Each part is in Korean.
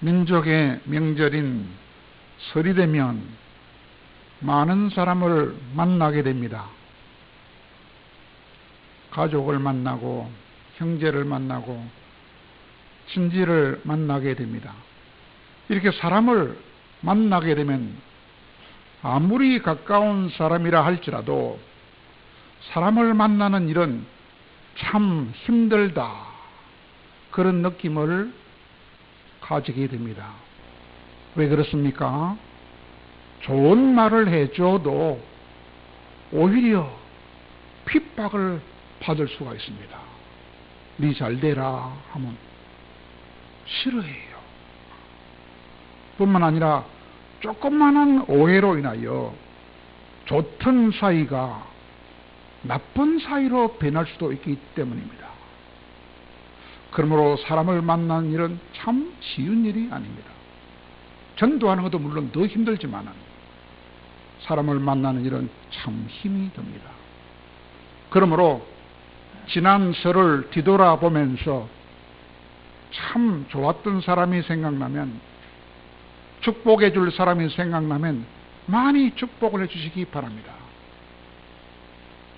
민족의 명절인 설이 되면 많은 사람을 만나게 됩니다. 가족을 만나고 형제를 만나고 친지를 만나게 됩니다. 이렇게 사람을 만나게 되면 아무리 가까운 사람이라 할지라도 사람을 만나는 일은 참 힘들다, 그런 느낌을 가지게 됩니다. 왜 그렇습니까? 좋은 말을 해줘도 오히려 핍박을 받을 수가 있습니다. 네 잘되라 하면 싫어해요. 뿐만 아니라 조그마한 오해로 인하여 좋던 사이가 나쁜 사이로 변할 수도 있기 때문입니다. 그러므로 사람을 만나는 일은 참 쉬운 일이 아닙니다. 전도하는 것도 물론 더 힘들지만 사람을 만나는 일은 참 힘이 듭니다. 그러므로 지난 설을 뒤돌아보면서 참 좋았던 사람이 생각나면, 축복해 줄 사람이 생각나면 많이 축복을 해 주시기 바랍니다.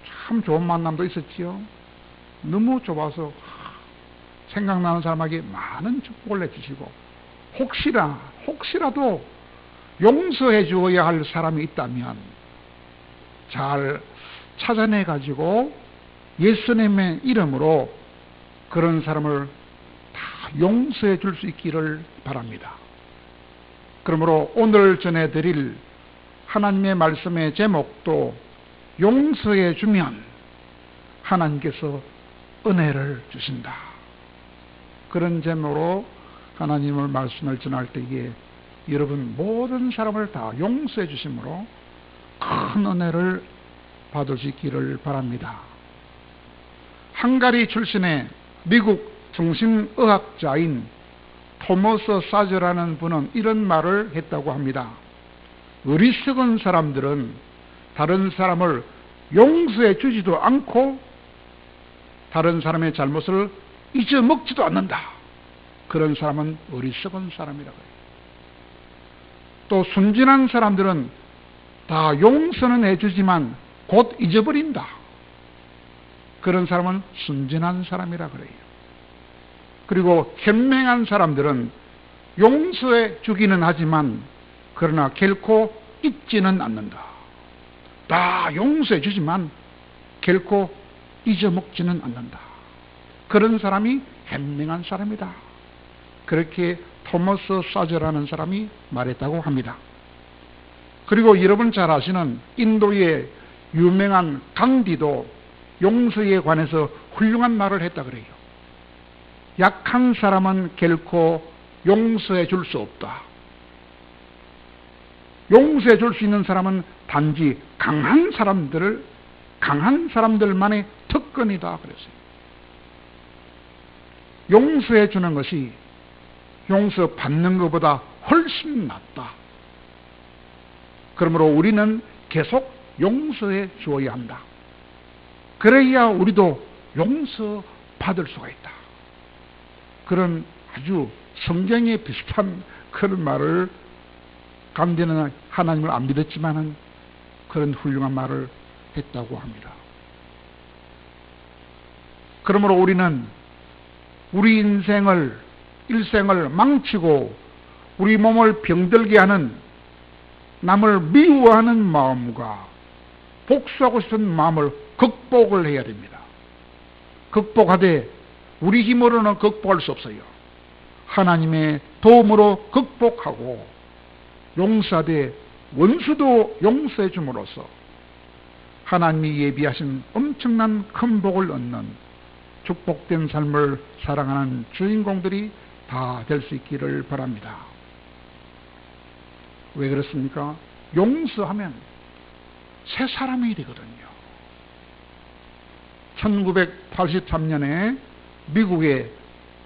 참 좋은 만남도 있었지요. 너무 좋아서 생각나는 사람에게 많은 축복을 해 주시고, 혹시라도 용서해 주어야 할 사람이 있다면 잘 찾아내 가지고 예수님의 이름으로 그런 사람을 다 용서해 줄 수 있기를 바랍니다. 그러므로 오늘 전해드릴 하나님의 말씀의 제목도 용서해 주면 하나님께서 은혜를 주신다, 그런 제목으로 하나님의 말씀을 전할 때에 여러분 모든 사람을 다 용서해 주심으로 큰 은혜를 받을 수 있기를 바랍니다. 헝가리 출신의 미국 정신의학자인 토머스 사저라는 분은 이런 말을 했다고 합니다. 어리석은 사람들은 다른 사람을 용서해 주지도 않고 다른 사람의 잘못을 잊어먹지도 않는다. 그런 사람은 어리석은 사람이라고 해요. 또 순진한 사람들은 다 용서는 해주지만 곧 잊어버린다. 그런 사람은 순진한 사람이라 그래요. 그리고 현명한 사람들은 용서해 주기는 하지만 그러나 결코 잊지는 않는다. 다 용서해 주지만 결코 잊어먹지는 않는다. 그런 사람이 현명한 사람이다. 그렇게 토머스 사저라는 사람이 말했다고 합니다. 그리고 여러분 잘 아시는 인도의 유명한 강디도 용서에 관해서 훌륭한 말을 했다 그래요. 약한 사람은 결코 용서해 줄 수 없다. 용서해 줄 수 있는 사람은 단지 강한 사람들만의 특권이다 그랬어요. 용서해 주는 것이 용서 받는 것보다 훨씬 낫다. 그러므로 우리는 계속 용서해 주어야 한다. 그래야 우리도 용서받을 수가 있다. 그런 아주 성경에 비슷한 그런 말을, 간디는 하나님을 안 믿었지만은 그런 훌륭한 말을 했다고 합니다. 그러므로 우리는 우리 일생을 망치고 우리 몸을 병들게 하는 남을 미워하는 마음과 복수하고 싶은 마음을 극복을 해야 됩니다. 극복하되 우리 힘으로는 극복할 수 없어요. 하나님의 도움으로 극복하고 용서하되 원수도 용서해 줌으로써 하나님이 예비하신 엄청난 큰 복을 얻는 축복된 삶을 살아가는 주인공들이 다 될 수 있기를 바랍니다. 왜 그렇습니까? 용서하면 새 사람이 되거든요. 1983년에 미국의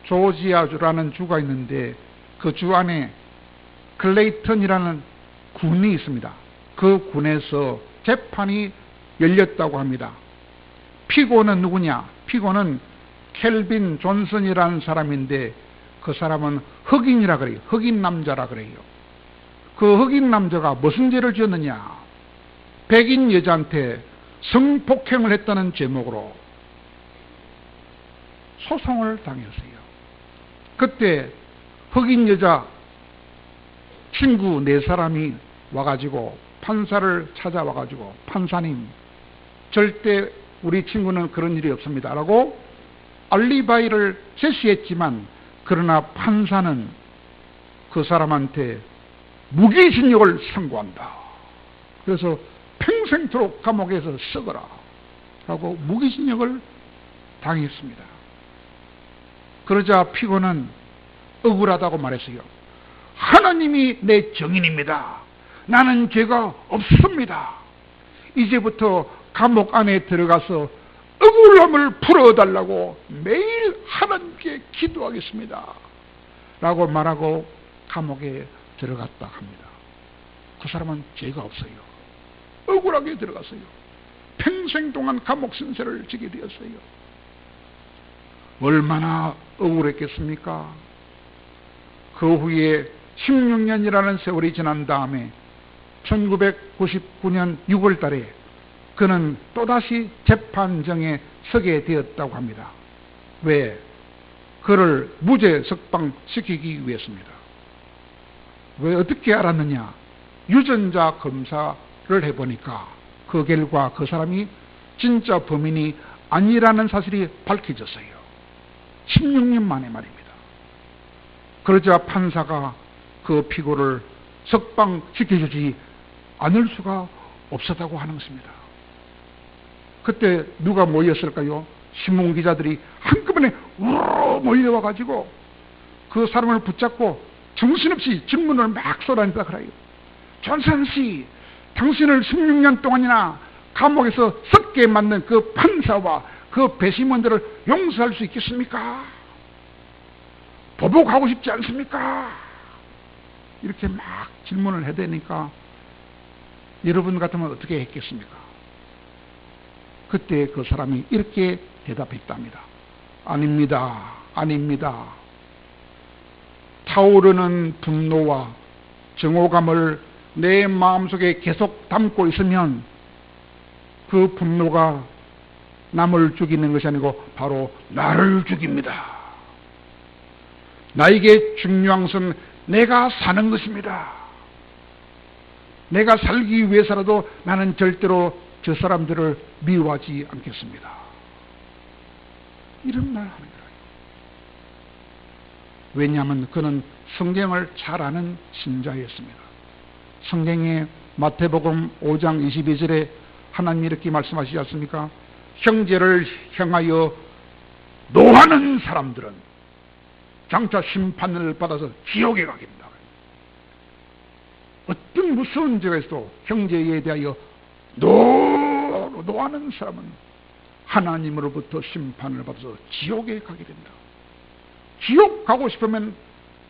조지아주라는 주가 있는데 그 주 안에 클레이턴이라는 군이 있습니다. 그 군에서 재판이 열렸다고 합니다. 피고는 누구냐? 피고는 켈빈 존슨이라는 사람인데 그 사람은 흑인이라 그래요. 흑인 남자라 그래요. 그 흑인 남자가 무슨 죄를 지었느냐? 백인 여자한테 성폭행을 했다는 제목으로 소송을 당했어요. 그때 흑인 여자 친구 4사람이 와가지고 판사를 찾아와가지고, 판사님, 절대 우리 친구는 그런 일이 없습니다 라고 알리바이를 제시했지만, 그러나 판사는 그 사람한테 무기징역을 선고한다. 그래서 평생토록 감옥에서 썩어라 라고 무기징역을 당했습니다. 그러자 피고는 억울하다고 말했어요. 하나님이 내 정인입니다. 나는 죄가 없습니다. 이제부터 감옥 안에 들어가서 억울함을 풀어달라고 매일 하나님께 기도하겠습니다 라고 말하고 감옥에 들어갔다 합니다. 그 사람은 죄가 없어요. 억울하게 들어갔어요. 평생 동안 감옥 생활을 지게 되었어요. 얼마나 억울했겠습니까? 그 후에 16년이라는 세월이 지난 다음에 1999년 6월 달에 그는 또다시 재판정에 서게 되었다고 합니다. 왜? 그를 무죄 석방시키기 위해서입니다. 왜? 어떻게 알았느냐? 유전자 검사를 해보니까 그 결과 그 사람이 진짜 범인이 아니라는 사실이 밝혀졌어요. 16년 만에 말입니다. 그러자 판사가 그 피고를 석방시켜주지 않을 수가 없었다고 하는 것입니다. 그때 누가 모였을까요? 신문기자들이 한꺼번에 우르르 몰려와가지고 그 사람을 붙잡고 정신없이 질문을 막 쏟아낸다 그래요. 존슨씨, 당신을 16년 동안이나 감옥에서 썩게 만든 그 판사와 그 배심원들을 용서할 수 있겠습니까? 보복하고 싶지 않습니까? 이렇게 막 질문을 해대니까 여러분 같으면 어떻게 했겠습니까? 그때 그 사람이 이렇게 대답했답니다. 아닙니다. 아닙니다. 타오르는 분노와 정오감을 내 마음속에 계속 담고 있으면 그 분노가 남을 죽이는 것이 아니고 바로 나를 죽입니다. 나에게 중요한 것은 내가 사는 것입니다. 내가 살기 위해서라도 나는 절대로 저 사람들을 미워하지 않겠습니다. 이런 말 하는 거예요. 왜냐하면 그는 성경을 잘 아는 신자였습니다. 성경에 마태복음 5장 22절에 하나님이 이렇게 말씀하시지 않습니까? 형제를 향하여 노하는 사람들은 장차 심판을 받아서 지옥에 가게 된다. 어떤 무서운 죄가 있어도 형제에 대하여 노하는 사람은 하나님으로부터 심판을 받아서 지옥에 가게 된다. 지옥 가고 싶으면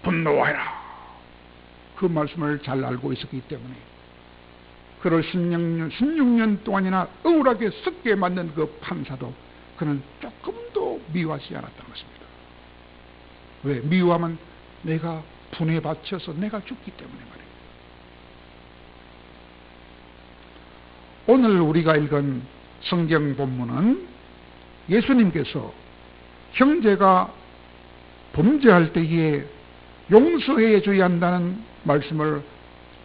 분노하라. 그 말씀을 잘 알고 있었기 때문에 그를 16년 동안이나 억울하게 썩게 만든 그 판사도 그는 조금도 미워하지 않았던 것입니다. 왜? 미워하면 내가 분에 받쳐서 내가 죽기 때문에 말이에요. 오늘 우리가 읽은 성경 본문은 예수님께서 형제가 범죄할 때에 용서해 줘야 한다는 말씀을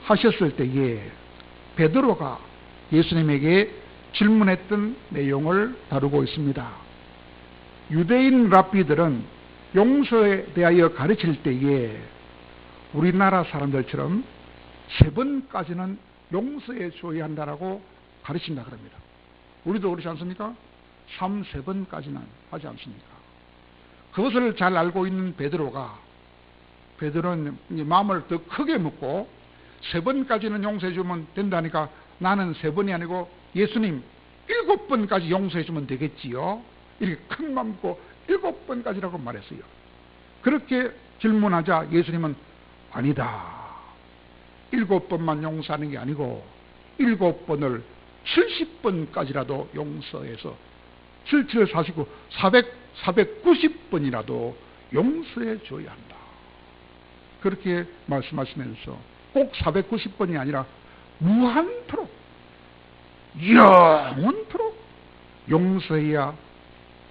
하셨을 때에 베드로가 예수님에게 질문했던 내용을 다루고 있습니다. 유대인 랍비들은 용서에 대하여 가르칠 때에 우리나라 사람들처럼 3번까지는 용서해 줘야 한다라고 가르친다 그럽니다. 우리도 그렇지 않습니까? 3번까지는 하지 않습니까? 그것을 잘 알고 있는 베드로는 마음을 더 크게 먹고 3번까지는 용서해 주면 된다니까 나는 3번이 아니고 예수님 7번까지 용서해 주면 되겠지요. 이렇게 큰 마음 먹고 7번까지라고 말했어요. 그렇게 질문하자 예수님은 아니다. 7번만 용서하는 게 아니고 7번을 70번까지라도 용서해서 77, 49, 490번이라도 용서해 줘야 한다. 그렇게 말씀하시면서 꼭 490번이 아니라 무한토록, 영원토록 용서해야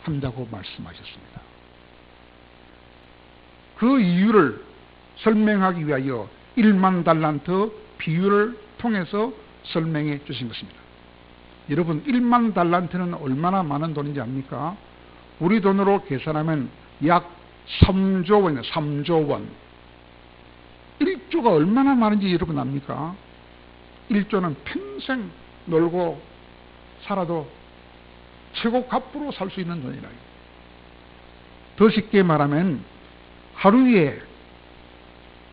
한다고 말씀하셨습니다. 그 이유를 설명하기 위하여 1만 달란트 비유를 통해서 설명해 주신 것입니다. 여러분, 1만 달란트는 얼마나 많은 돈인지 압니까? 우리 돈으로 계산하면 약 3조 원이에요. 3조 원. 1조가 얼마나 많은지 여러분 압니까? 1조는 평생 놀고 살아도 최고 값으로 살 수 있는 돈이라. 더 쉽게 말하면 하루에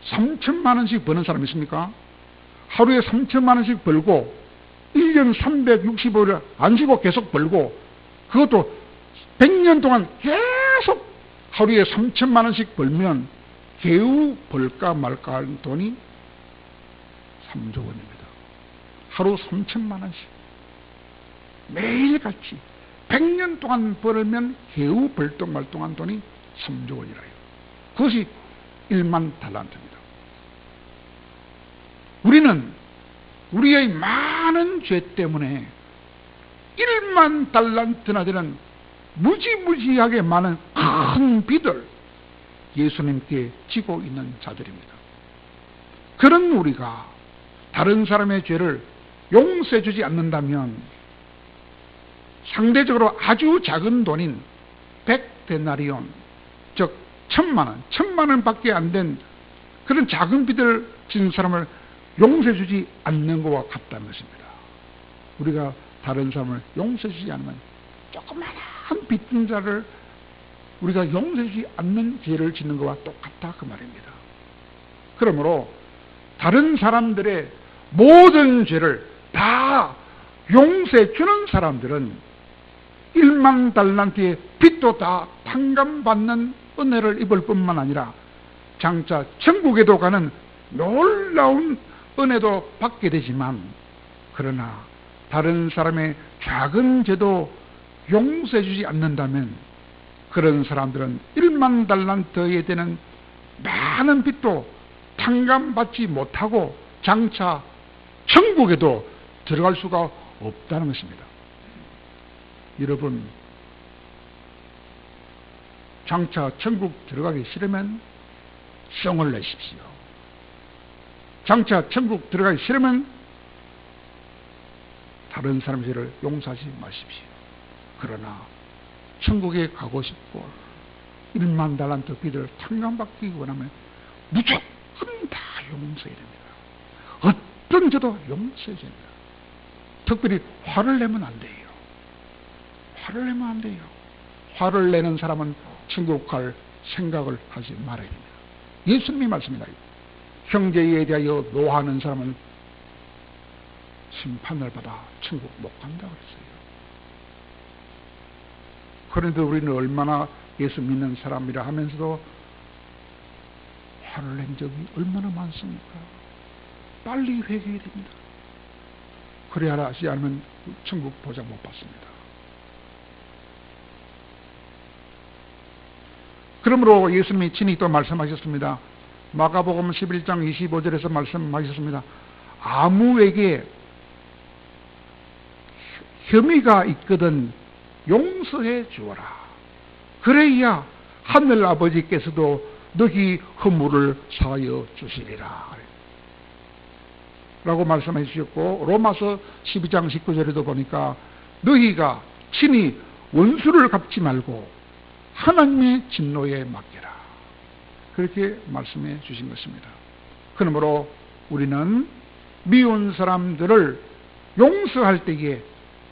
3천만 원씩 버는 사람 있습니까? 하루에 3천만 원씩 벌고 1년 365일 안 쉬고 계속 벌고, 그것도 100년 동안 계속 하루에 3천만 원씩 벌면 겨우 벌까 말까 하는 돈이 3조 원입니다. 하루 3천만 원씩 매일같이 100년 동안 벌면 겨우 벌떡말떡한 돈이 3조 원이라요. 그것이 1만 달란트입니다. 우리는 우리의 많은 죄 때문에 1만 달란트나 되는 무지무지하게 많은 큰 빚을 예수님께 지고 있는 자들입니다. 그런 우리가 다른 사람의 죄를 용서해 주지 않는다면 상대적으로 아주 작은 돈인 100데나리온, 즉 1000만 원 밖에 안 된 그런 작은 빚을 지는 사람을 용서해 주지 않는 것과 같다는 것입니다. 우리가 다른 사람을 용서해 주지 않으면 조그마한 빚진 자를 우리가 용서해 주지 않는 죄를 짓는 것과 똑같다 그 말입니다. 그러므로 다른 사람들의 모든 죄를 다 용서해 주는 사람들은 1만 달란트의 빚도 다 탕감받는 은혜를 입을 뿐만 아니라 장차 천국에도 가는 놀라운 은혜도 받게 되지만, 그러나 다른 사람의 작은 죄도 용서해 주지 않는다면 그런 사람들은 1만 달란트에 되는 많은 빚도 탕감받지 못하고 장차 천국에도 들어갈 수가 없다는 것입니다. 여러분, 장차 천국 들어가기 싫으면 성을 내십시오. 장차 천국 들어가기 싫으면 다른 사람 죄를 용서하지 마십시오. 그러나 천국에 가고 싶고 1만 달란트 빚을 탕감받기 원하면 무조건 다 용서해야 됩니다. 어떤 죄도 용서해야 됩니다. 특별히 화를 내면 안 돼요. 화를 내면 안 돼요. 화를 내는 사람은 천국 갈 생각을 하지 말아야 됩니다. 예수님이 말씀입니다. 형제에 대하여 노하는 사람은 심판을 받아 천국 못 간다고 했어요. 그런데 우리는 얼마나 예수 믿는 사람이라 하면서도 화를 낸 적이 얼마나 많습니까? 빨리 회개해야 됩니다. 그래야 하지 않으면 천국 보장 못 받습니다. 그러므로 예수님이 친히 또 말씀하셨습니다. 마가복음 11장 25절에서 말씀하셨습니다. 아무에게 혐의가 있거든 용서해 주어라. 그래야 하늘 아버지께서도 너희 허물을 사하여 주시리라 라고 말씀해 주셨고, 로마서 12장 19절에도 보니까 너희가 친히 원수를 갚지 말고 하나님의 진노에 맡겨라, 그렇게 말씀해 주신 것입니다. 그러므로 우리는 미운 사람들을 용서할 때에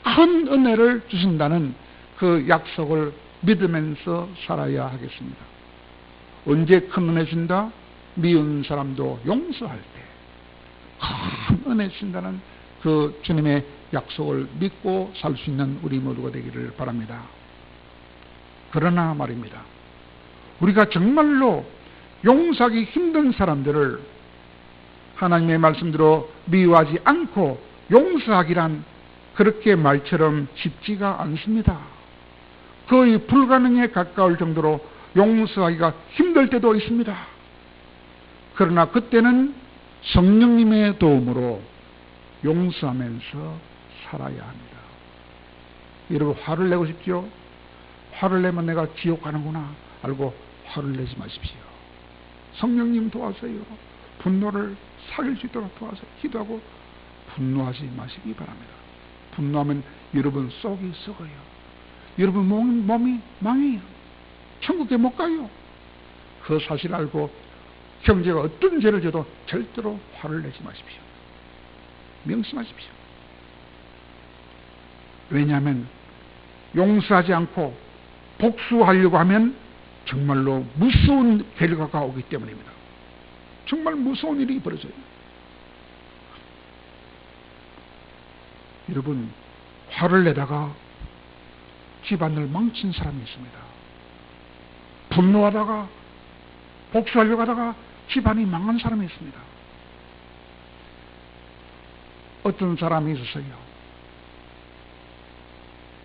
큰 은혜를 주신다는 그 약속을 믿으면서 살아야 하겠습니다. 언제 큰 은혜 준다? 미운 사람도 용서할 때 큰 은혜 주신다는 그 주님의 약속을 믿고 살 수 있는 우리 모두가 되기를 바랍니다. 그러나 말입니다, 우리가 정말로 용서하기 힘든 사람들을 하나님의 말씀대로 미워하지 않고 용서하기란 그렇게 말처럼 쉽지가 않습니다. 거의 불가능에 가까울 정도로 용서하기가 힘들 때도 있습니다. 그러나 그때는 성령님의 도움으로 용서하면서 살아야 합니다. 여러분, 화를 내고 싶죠? 화를 내면 내가 지옥 가는구나 알고 화를 내지 마십시오. 성령님 도와서요. 분노를 사귈 수 있도록 도와서 기도하고 분노하지 마시기 바랍니다. 분노하면 여러분 속이 썩어요. 여러분 몸이 망해요. 천국에 못 가요. 그 사실 알고 형제가 어떤 죄를 져도 절대로 화를 내지 마십시오. 명심하십시오. 왜냐하면 용서하지 않고 복수하려고 하면 정말로 무서운 결과가 오기 때문입니다. 정말 무서운 일이 벌어져요. 여러분, 화를 내다가 집안을 망친 사람이 있습니다. 분노하다가 복수하려고 하다가 집안이 망한 사람이 있습니다. 어떤 사람이 있었어요.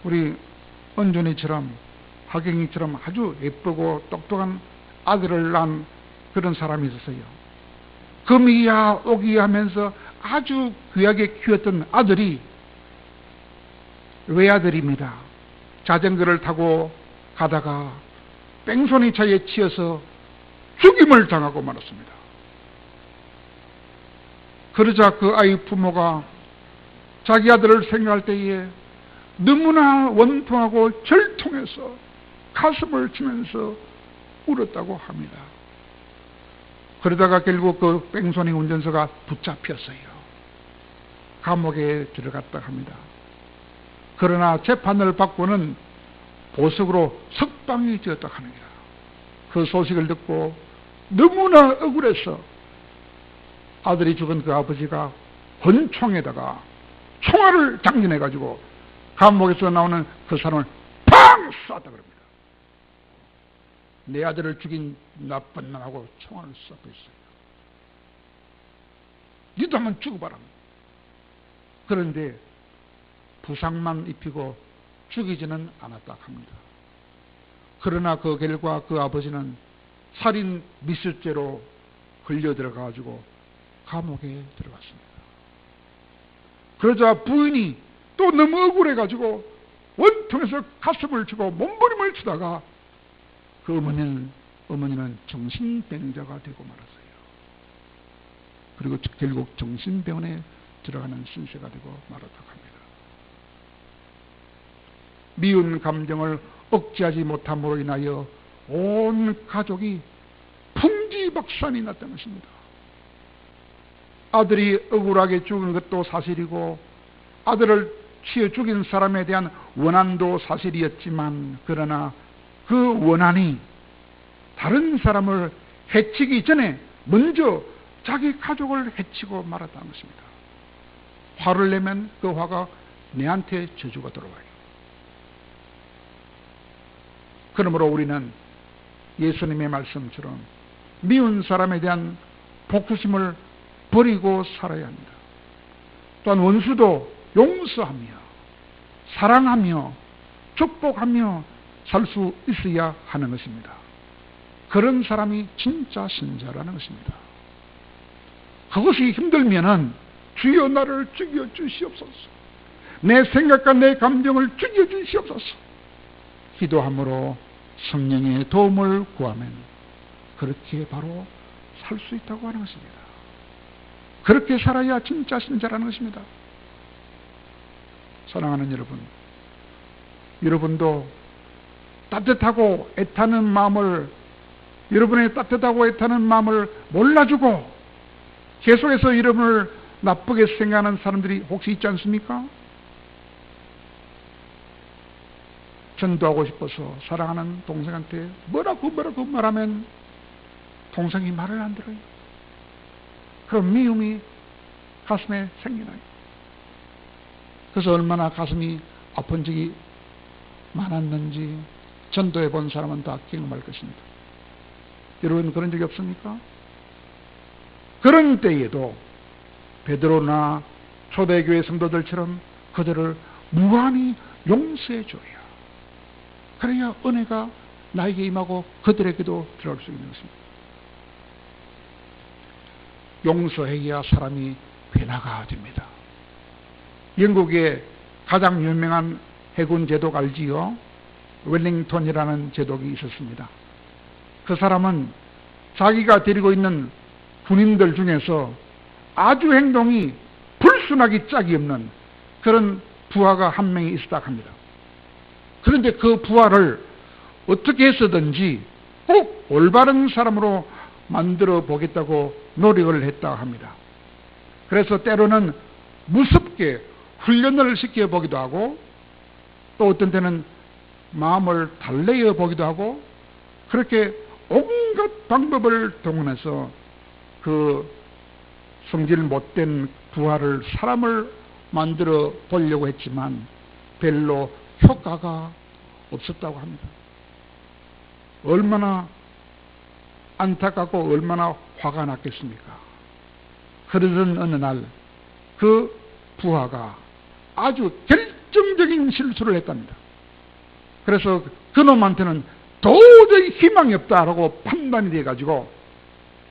우리 은준이처럼 하경이처럼 아주 예쁘고 똑똑한 아들을 낳은 그런 사람이 있었어요. 금이야 오기야 하면서 아주 귀하게 키웠던 아들이 외아들입니다. 자전거를 타고 가다가 뺑소니 차에 치여서 죽임을 당하고 말았습니다. 그러자 그 아이 부모가 자기 아들을 생각할 때에 너무나 원통하고 절통해서 가슴을 치면서 울었다고 합니다. 그러다가 결국 그 뺑소니 운전사가 붙잡혔어요. 감옥에 들어갔다 합니다. 그러나 재판을 받고는 보석으로 석방이 되었다 합니다. 그 소식을 듣고 너무나 억울해서 아들이 죽은 그 아버지가 권총에다가 총알을 장전해가지고 감옥에서 나오는 그 사람을 팡 쐈다 그럽니다. 내 아들을 죽인 나쁜 놈하고 총알을 쏘고 있어요. 니도 한번 죽어봐라. 그런데 부상만 입히고 죽이지는 않았다 합니다. 그러나 그 결과 그 아버지는 살인 미수죄로 걸려 들어가가지고 감옥에 들어갔습니다. 그러자 부인이 또 너무 억울해가지고 원통에서 가슴을 치고 몸부림을 치다가 그 어머니는 정신병자가 되고 말았어요. 그리고 결국 정신병원에 들어가는 신세가 되고 말았다고 합니다. 미운 감정을 억제하지 못함으로 인하여 온 가족이 풍지박산이 났다는 것입니다. 아들이 억울하게 죽은 것도 사실이고 아들을 치어 죽인 사람에 대한 원한도 사실이었지만 그러나 그 원한이 다른 사람을 해치기 전에 먼저 자기 가족을 해치고 말았다는 것입니다. 화를 내면 그 화가 내한테 저주가 들어와요. 그러므로 우리는 예수님의 말씀처럼 미운 사람에 대한 복수심을 버리고 살아야 합니다. 또한 원수도 용서하며 사랑하며 축복하며 살 수 있어야 하는 것입니다. 그런 사람이 진짜 신자라는 것입니다. 그것이 힘들면은 주여 나를 죽여 주시옵소서. 내 생각과 내 감정을 죽여 주시옵소서. 기도함으로 성령의 도움을 구하면 그렇게 바로 살 수 있다고 하는 것입니다. 그렇게 살아야 진짜 신자라는 것입니다. 사랑하는 여러분, 여러분도 따뜻하고 애타는 마음을, 여러분의 따뜻하고 애타는 마음을 몰라주고 계속해서 여러분을 나쁘게 생각하는 사람들이 혹시 있지 않습니까? 전도하고 싶어서 사랑하는 동생한테 뭐라고 말하면 동생이 말을 안 들어요. 그럼 미움이 가슴에 생기나요. 그래서 얼마나 가슴이 아픈 적이 많았는지 전도해 본 사람은 다 경험할 것입니다. 여러분 그런 적이 없습니까? 그런 때에도 베드로나 초대교회 성도들처럼 그들을 무한히 용서해 줘야, 그래야 은혜가 나에게 임하고 그들에게도 들어갈 수 있는 것입니다. 용서해야 사람이 변화가 됩니다. 영국의 가장 유명한 해군 제독 알지요? 웰링턴이라는 제독이 있었습니다. 그 사람은 자기가 데리고 있는 군인들 중에서 아주 행동이 불순하기 짝이 없는 그런 부하가 한 명이 있었다 합니다. 그런데 그 부하를 어떻게 해서든지 꼭 올바른 사람으로 만들어 보겠다고 노력을 했다 합니다. 그래서 때로는 무섭게 훈련을 시켜보기도 하고, 또 어떤 때는 마음을 달래어 보기도 하고, 그렇게 온갖 방법을 동원해서 그 성질 못된 부하를 사람을 만들어 보려고 했지만 별로 효과가 없었다고 합니다. 얼마나 안타깝고 얼마나 화가 났겠습니까? 그러던 어느 날 그 부하가 아주 결정적인 실수를 했답니다. 그래서 그놈한테는 도저히 희망이 없다라고 판단이 돼가지고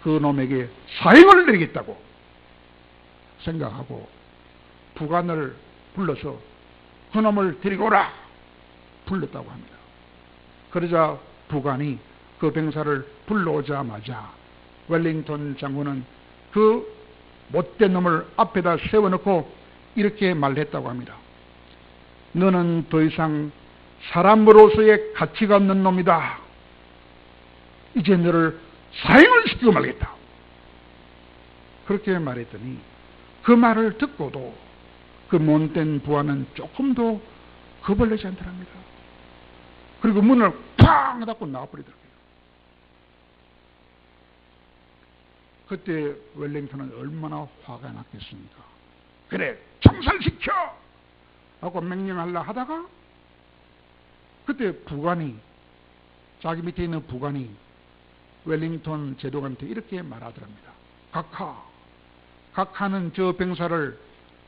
그 놈에게 사형을 내리겠다고 생각하고 부관을 불러서 그놈을 데리고 오라 불렀다고 합니다. 그러자 부관이 그 병사를 불러오자마자 웰링턴 장군은 그 못된 놈을 앞에다 세워놓고 이렇게 말했다고 합니다. 너는 더 이상 사람으로서의 가치가 없는 놈이다. 이제 너를 사형을 시키고 말겠다. 그렇게 말했더니 그 말을 듣고도 그 못된 부하는 조금도 겁을 내지 않더랍니다. 그리고 문을 쾅 닫고 나와버리더라고요. 그때 웰링턴은 얼마나 화가 났겠습니까? 그래, 청살시켜! 하고 명령하려 하다가 그때 부관이, 자기 밑에 있는 부관이 웰링턴 제독한테 이렇게 말하더랍니다. 각하는 저 병사를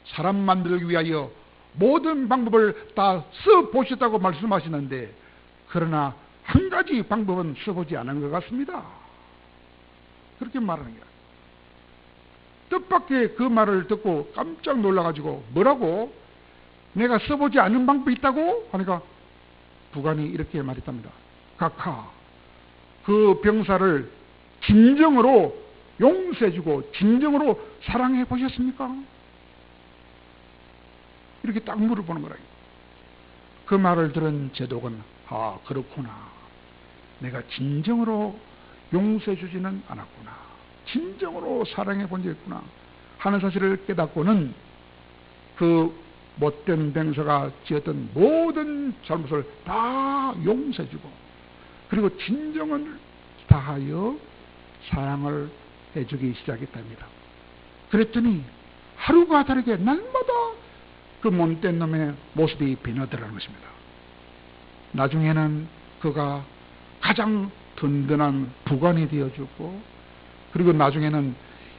사람 만들기 위하여 모든 방법을 다 써보셨다고 말씀하시는데, 그러나 한 가지 방법은 써보지 않은 것 같습니다. 그렇게 말하는 거야. 뜻밖의 그 말을 듣고 깜짝 놀라가지고, 뭐라고? 내가 써보지 않은 방법이 있다고? 하니까 부관이 이렇게 말했답니다. 각하, 그 병사를 진정으로 용서해주고 진정으로 사랑해 보셨습니까? 이렇게 딱 물어보는 거라. 그 말을 들은 제독은, 아, 그렇구나. 내가 진정으로 용서해 주지는 않았구나. 진정으로 사랑해 본 적이 있구나 하는 사실을 깨닫고는 그 못된 병사가 지었던 모든 잘못을 다 용서해 주고, 그리고 진정을 다하여 사랑을 해주기 시작했답니다. 그랬더니 하루가 다르게 날마다 그 못된 놈의 모습이 변하더라는 것입니다. 나중에는 그가 가장 든든한 부관이 되어주고, 그리고 나중에는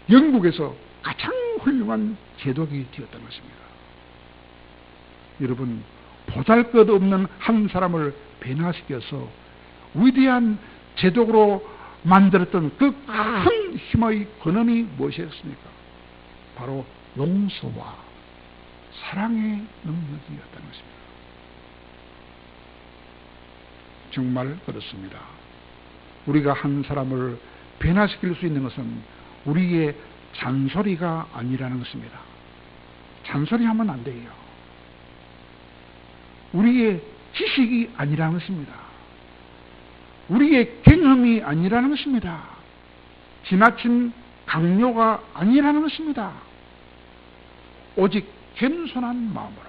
영국에서 가장 훌륭한 제독이 되었다는 것입니다. 여러분, 보잘것없는 한 사람을 변화시켜서 위대한 제독으로 만들었던 그 큰 힘의 근원이 무엇이었습니까? 바로 용서와 사랑의 능력이었다는 것입니다. 정말 그렇습니다. 우리가 한 사람을 변화시킬 수 있는 것은 우리의 잔소리가 아니라는 것입니다. 잔소리하면 안 돼요. 우리의 지식이 아니라는 것입니다. 우리의 경험이 아니라는 것입니다. 지나친 강요가 아니라는 것입니다. 오직 겸손한 마음으로,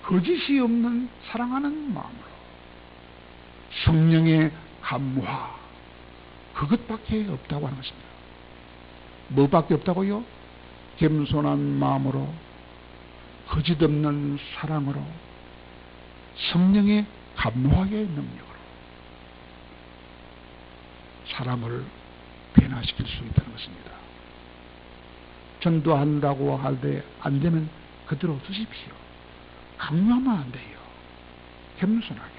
거짓이 없는 사랑하는 마음으로, 성령의 감화, 그것밖에 없다고 하는 것입니다. 뭐밖에 없다고요? 겸손한 마음으로, 거짓 없는 사랑으로, 성령의 감화의 능력으로 사람을 변화시킬 수 있다는 것입니다. 전도한다고 할 때 안 되면 그대로 두십시오. 강요하면 안 돼요. 겸손하게,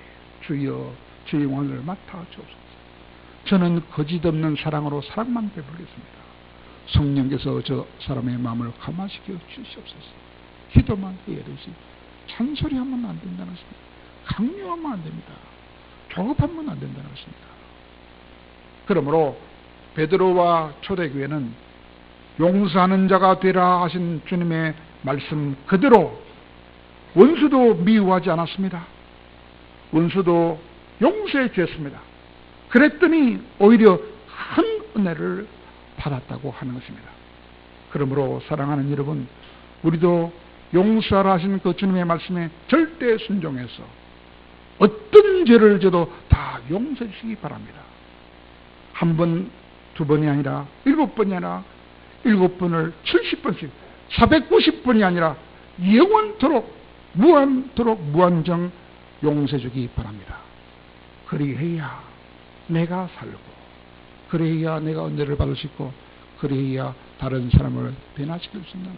주여 제 영혼을 맡아 주옵소서. 저는 거짓 없는 사랑으로 사랑만 베풀겠습니다. 성령께서 저 사람의 마음을 감화시켜 주시옵소서. 기도만 해야 되지 찬소리하면 안 된다는 것입니다. 강요하면 안 됩니다. 조급하면 안 된다는 것입니다. 그러므로 베드로와 초대교회는 용서하는 자가 되라 하신 주님의 말씀 그대로 원수도 미워하지 않았습니다. 원수도 용서해 주었습니다. 그랬더니 오히려 큰 은혜를 받았다고 하는 것입니다. 그러므로 사랑하는 여러분, 우리도 용서하라 하신 그 주님의 말씀에 절대 순종해서 어떤 죄를 져도 다 용서해 주시기 바랍니다. 한 번, 두 번이 아니라 7번이 아니라 7번을 70번씩 490번이 아니라 영원토록 무한정 용서해 주기 바랍니다. 그리해야 내가 살고, 그래야 내가 은혜를 받을 수 있고, 그래야 다른 사람을 변화시킬 수 있는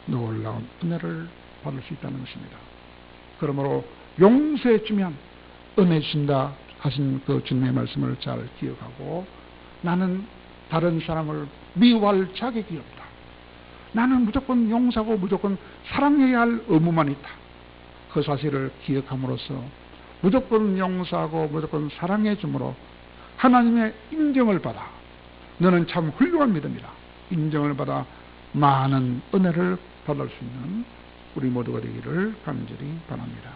놀라운 은혜를 받을 수 있다는 것입니다. 그러므로 용서해 주면 은혜 주신다 하신 그 주님의 말씀을 잘 기억하고, 나는 다른 사람을 미워할 자격이 없다. 나는 무조건 용서하고 무조건 사랑해야 할 의무만 있다. 그 사실을 기억함으로써 무조건 용서하고 무조건 사랑해 줌으로 하나님의 인정을 받아, 너는 참 훌륭한 믿음이다, 인정을 받아 많은 은혜를 받을 수 있는 우리 모두가 되기를 간절히 바랍니다.